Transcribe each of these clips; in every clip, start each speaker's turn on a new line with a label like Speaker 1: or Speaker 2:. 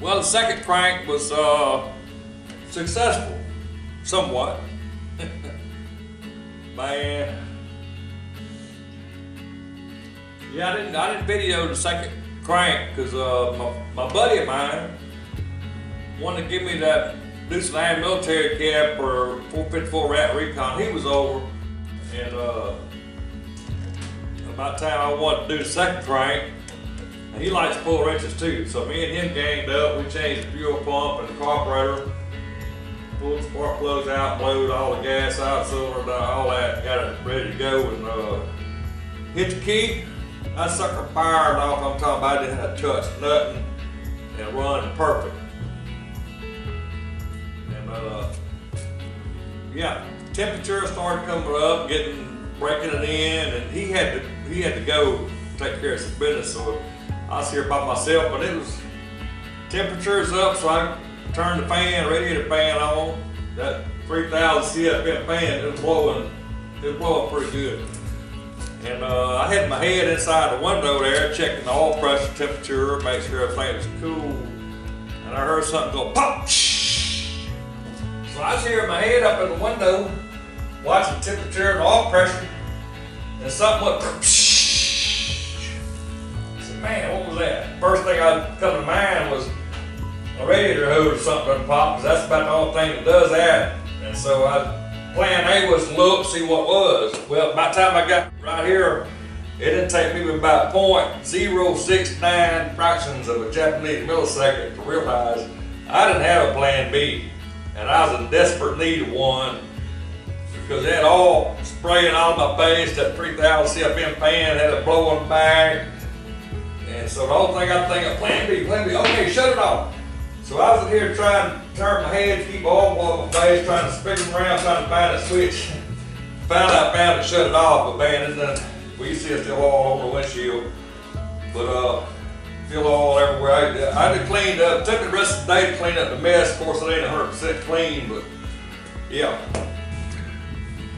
Speaker 1: Well, the second crank was successful, somewhat. Man, yeah, I didn't video the second crank because my buddy of mine wanted to give me that Deuce-9 military cab for 454 Rat Recon. He was over, and about the time I wanted to do the second crank, and he likes to pull wrenches too. So me and him ganged up. We changed the fuel pump and the carburetor, pulled the spark plugs out, blowed all the gas out, cylinder, all that, got it ready to go, and hit the key. That sucker fired off. I'm talking about, I didn't have to touch nothing, and run perfect. And yeah, temperature started coming up, breaking it in, and he had to go take care of some business. So I was here by myself, but it was temperature's up, so I turned the radiator fan on. That 3,000 CFM fan, it was blowing pretty good. And I had my head inside the window there, checking the oil pressure, temperature, make sure everything was cool. And I heard something go pop. So I was hearing my head up in the window, watching the temperature and the oil pressure, and something went. I said, man, what was that? First thing that come to mind was a radiator hose or something done pop, because that's about the only thing that does that. And so plan A was to look, see what was. Well, by the time I got right here, it didn't take me about 0.069 fractions of a Japanese millisecond to realize I didn't have a plan B. And I was in desperate need of one, because it had all spraying all my face. That 3,000 CFM fan had it blowing back. And so the only thing I think of plan B, okay, shut it off. So I was in here trying to turn my head, keep oil blowing my face, trying to spin them around, trying to find a switch. Found it, shut it off, but man, well, you see it's still all over the windshield. But still all everywhere. I had cleaned up, took the rest of the day to clean up the mess. Of course, it ain't 100% clean, but yeah.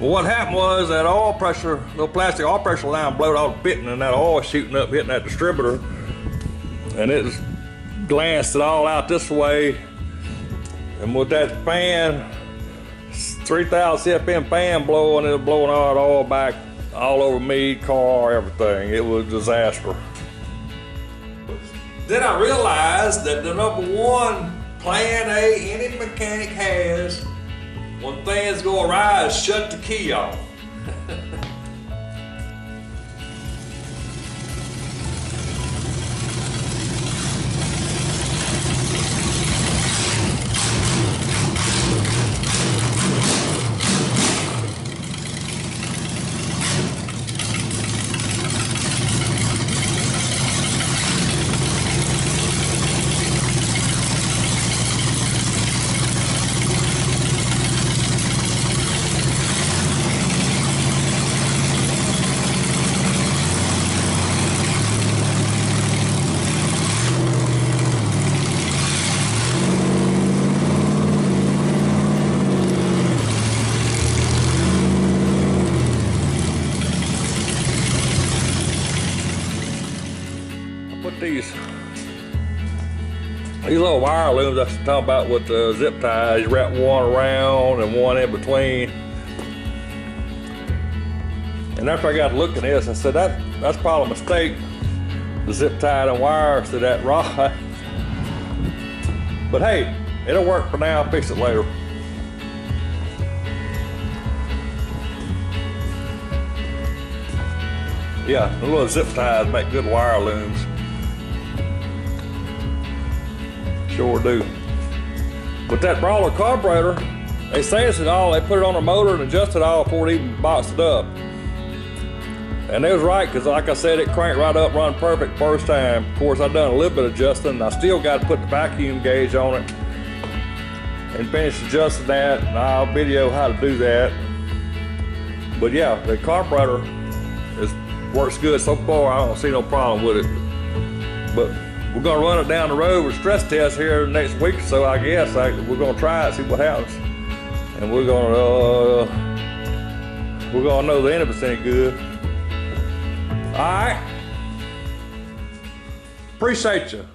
Speaker 1: Well, what happened was that oil pressure, little plastic oil pressure line blowed all the pitting, and that oil shooting up, hitting that distributor, and it was glanced it all out this way. And with that fan, 3,000 CFM fan blowing, it was blowing all the oil back all over me, car, everything. It was a disaster. Then I realized that the number one plan A any mechanic has when things go awry is shut the key off. Put these little wire looms I was talking about with the zip ties. You wrap one around and one in between. And after I got to look at this, I said that's probably a mistake. The zip tie and wires to that rod. But hey, it'll work for now. I'll fix it later. Yeah, the little zip ties make good wire looms. Sure do. But that brawler carburetor, they say it's it all. They put it on the motor and adjust it all before it even boxed it up. And they was right, because like I said, it cranked right up, run perfect first time. Of course, I done a little bit of adjusting. I still got to put the vacuum gauge on it and finish adjusting that, and I'll video how to do that. But yeah, the carburetor works good so far. I don't see no problem with it. But we're gonna run it down the road with stress tests here next week or so, I guess. We're gonna try it, see what happens, and we're gonna know the end of it's any good. All right. Appreciate you.